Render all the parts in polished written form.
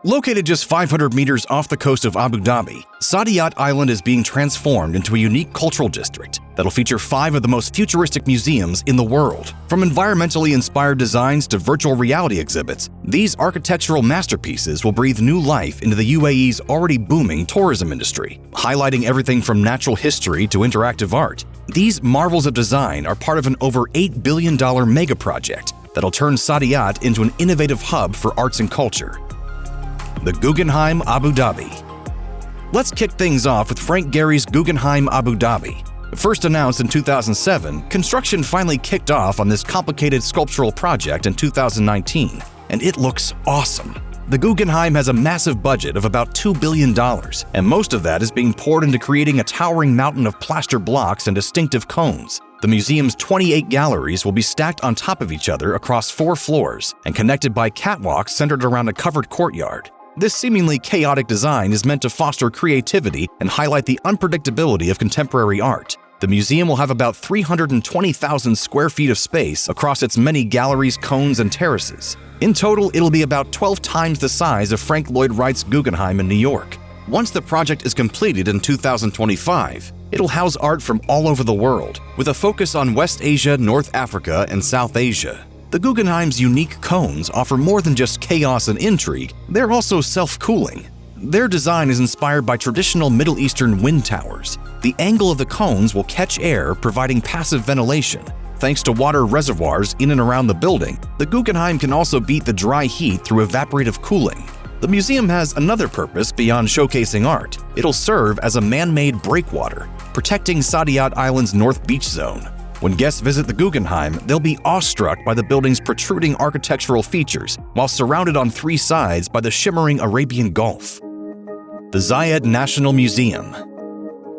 Located just 500 meters off the coast of Abu Dhabi, Saadiyat Island is being transformed into a unique cultural district that'll feature 5 of the most futuristic museums in the world. From environmentally inspired designs to virtual reality exhibits, these architectural masterpieces will breathe new life into the UAE's already booming tourism industry, highlighting everything from natural history to interactive art. These marvels of design are part of an over $8 billion megaproject that'll turn Saadiyat into an innovative hub for arts and culture. The Guggenheim Abu Dhabi. Let's kick things off with Frank Gehry's Guggenheim Abu Dhabi. First announced in 2007, construction finally kicked off on this complicated sculptural project in 2019, and it looks awesome. The Guggenheim has a massive budget of about $2 billion, and most of that is being poured into creating a towering mountain of plaster blocks and distinctive cones. The museum's 28 galleries will be stacked on top of each other across 4 floors and connected by catwalks centered around a covered courtyard. This seemingly chaotic design is meant to foster creativity and highlight the unpredictability of contemporary art. The museum will have about 320,000 square feet of space across its many galleries, cones, and terraces. In total, it'll be about 12 times the size of Frank Lloyd Wright's Guggenheim in New York. Once the project is completed in 2025, it'll house art from all over the world, with a focus on West Asia, North Africa, and South Asia. The Guggenheim's unique cones offer more than just chaos and intrigue, they're also self-cooling. Their design is inspired by traditional Middle Eastern wind towers. The angle of the cones will catch air, providing passive ventilation. Thanks to water reservoirs in and around the building, the Guggenheim can also beat the dry heat through evaporative cooling. The museum has another purpose beyond showcasing art. It'll serve as a man-made breakwater, protecting Saadiyat Island's North Beach Zone. When guests visit the Guggenheim, they'll be awestruck by the building's protruding architectural features, while surrounded on 3 sides by the shimmering Arabian Gulf. The Zayed National Museum.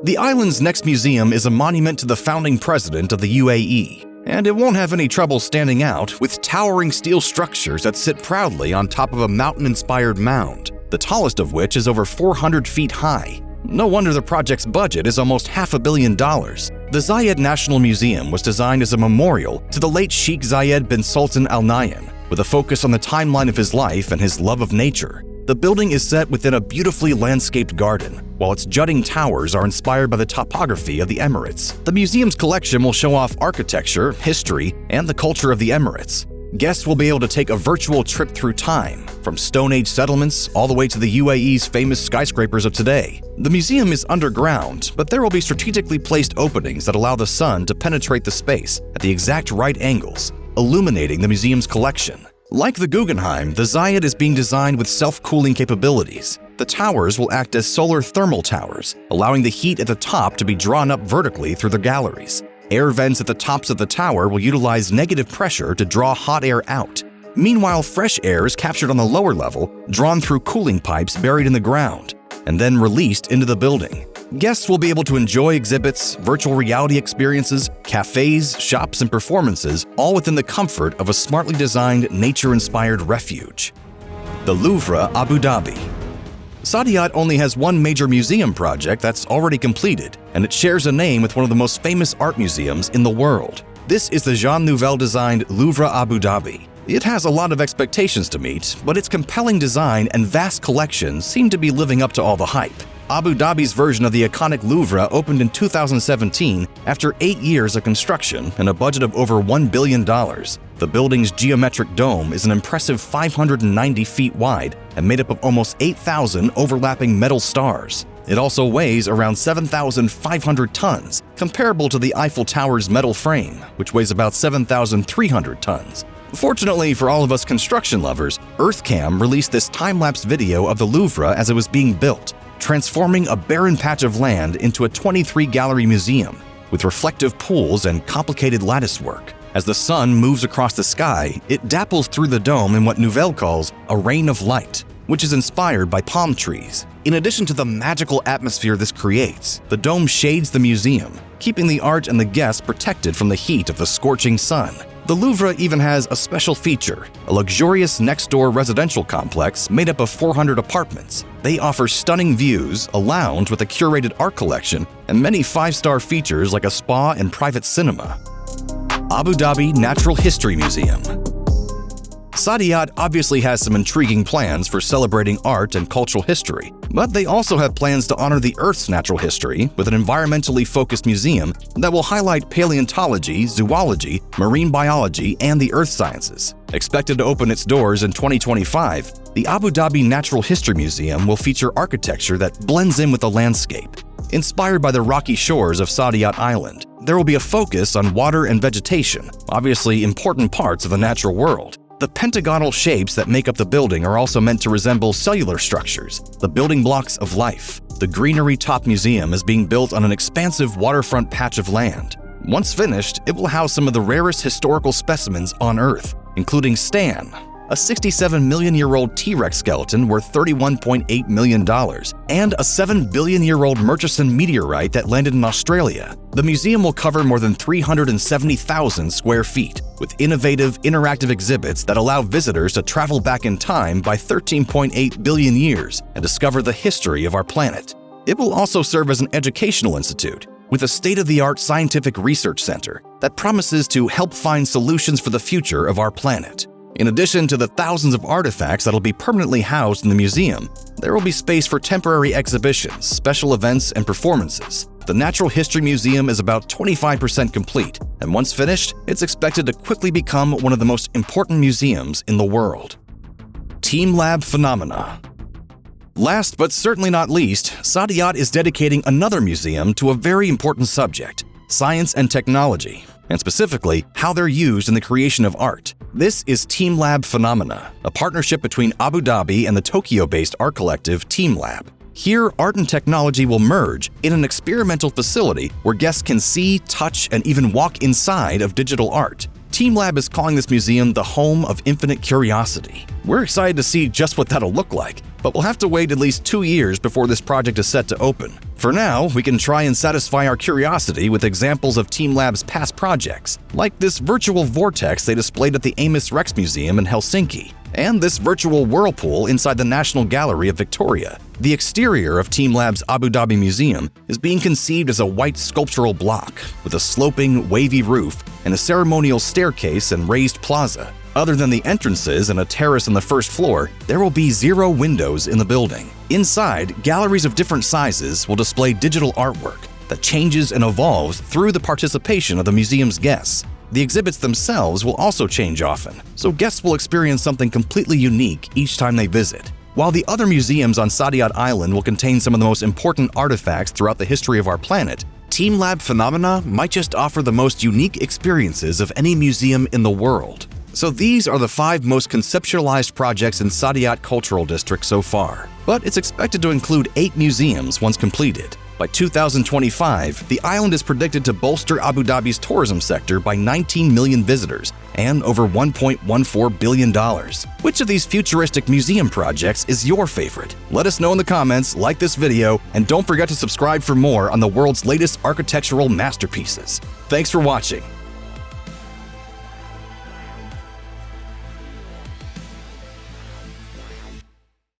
The island's next museum is a monument to the founding president of the UAE, and it won't have any trouble standing out with towering steel structures that sit proudly on top of a mountain-inspired mound, the tallest of which is over 400 feet high. No wonder the project's budget is almost $500 million. The Zayed National Museum was designed as a memorial to the late Sheikh Zayed bin Sultan Al Nahyan, with a focus on the timeline of his life and his love of nature. The building is set within a beautifully landscaped garden, while its jutting towers are inspired by the topography of the Emirates. The museum's collection will show off architecture, history, and the culture of the Emirates. Guests will be able to take a virtual trip through time, from Stone Age settlements all the way to the UAE's famous skyscrapers of today. The museum is underground, but there will be strategically placed openings that allow the sun to penetrate the space at the exact right angles, illuminating the museum's collection. Like the Guggenheim, the Zayed is being designed with self-cooling capabilities. The towers will act as solar thermal towers, allowing the heat at the top to be drawn up vertically through the galleries. Air vents at the tops of the tower will utilize negative pressure to draw hot air out. Meanwhile, fresh air is captured on the lower level, drawn through cooling pipes buried in the ground, and then released into the building. Guests will be able to enjoy exhibits, virtual reality experiences, cafes, shops, and performances, all within the comfort of a smartly designed, nature-inspired refuge. The Louvre Abu Dhabi. Saadiyat only has one major museum project that's already completed, and it shares a name with one of the most famous art museums in the world. This is the Jean Nouvel-designed Louvre Abu Dhabi. It has a lot of expectations to meet, but its compelling design and vast collection seem to be living up to all the hype. Abu Dhabi's version of the iconic Louvre opened in 2017 after 8 years of construction and a budget of over $1 billion. The building's geometric dome is an impressive 590 feet wide and made up of almost 8,000 overlapping metal stars. It also weighs around 7,500 tons, comparable to the Eiffel Tower's metal frame, which weighs about 7,300 tons. Fortunately for all of us construction lovers, EarthCam released this time-lapse video of the Louvre as it was being built, transforming a barren patch of land into a 23-gallery museum with reflective pools and complicated latticework. As the sun moves across the sky, it dapples through the dome in what Nouvel calls a rain of light, which is inspired by palm trees. In addition to the magical atmosphere this creates, the dome shades the museum, keeping the art and the guests protected from the heat of the scorching sun. The Louvre even has a special feature, a luxurious next-door residential complex made up of 400 apartments. They offer stunning views, a lounge with a curated art collection, and many 5-star features like a spa and private cinema. Abu Dhabi Natural History Museum. Saadiyat obviously has some intriguing plans for celebrating art and cultural history, but they also have plans to honor the Earth's natural history with an environmentally focused museum that will highlight paleontology, zoology, marine biology, and the earth sciences. Expected to open its doors in 2025, the Abu Dhabi Natural History Museum will feature architecture that blends in with the landscape. Inspired by the rocky shores of Saadiyat Island, there will be a focus on water and vegetation, obviously important parts of the natural world. The pentagonal shapes that make up the building are also meant to resemble cellular structures, the building blocks of life. The Greenery Top Museum is being built on an expansive waterfront patch of land. Once finished, it will house some of the rarest historical specimens on Earth, including Stan, a 67-million-year-old T-Rex skeleton worth $31.8 million, and a 7-billion-year-old Murchison meteorite that landed in Australia. The museum will cover more than 370,000 square feet, with innovative, interactive exhibits that allow visitors to travel back in time by 13.8 billion years and discover the history of our planet. It will also serve as an educational institute, with a state-of-the-art scientific research center that promises to help find solutions for the future of our planet. In addition to the thousands of artifacts that'll be permanently housed in the museum, there will be space for temporary exhibitions, special events, and performances. The Natural History Museum is about 25% complete, and once finished, it's expected to quickly become one of the most important museums in the world. TeamLab Phenomena. Last but certainly not least, Saadiyat is dedicating another museum to a very important subject: science and technology, and specifically how they're used in the creation of art. This is TeamLab Phenomena, a partnership between Abu Dhabi and the Tokyo-based art collective TeamLab. Here, art and technology will merge in an experimental facility where guests can see, touch, and even walk inside of digital art. TeamLab is calling this museum the home of infinite curiosity. We're excited to see just what that'll look like, but we'll have to wait at least 2 years before this project is set to open. For now, we can try and satisfy our curiosity with examples of TeamLab's past projects, like this virtual vortex they displayed at the Amos Rex Museum in Helsinki, and this virtual whirlpool inside the National Gallery of Victoria. The exterior of TeamLab's Abu Dhabi Museum is being conceived as a white sculptural block with a sloping, wavy roof and a ceremonial staircase and raised plaza. Other than the entrances and a terrace on the first floor, there will be 0 windows in the building. Inside, galleries of different sizes will display digital artwork that changes and evolves through the participation of the museum's guests. The exhibits themselves will also change often, so guests will experience something completely unique each time they visit. While the other museums on Saadiyat Island will contain some of the most important artifacts throughout the history of our planet, TeamLab Phenomena might just offer the most unique experiences of any museum in the world. So these are the 5 most conceptualized projects in Saadiyat Cultural District so far, but it's expected to include 8 museums once completed. By 2025, the island is predicted to bolster Abu Dhabi's tourism sector by 19 million visitors and over $1.14 billion. Which of these futuristic museum projects is your favorite? Let us know in the comments, like this video, and don't forget to subscribe for more on the world's latest architectural masterpieces. Thanks for watching.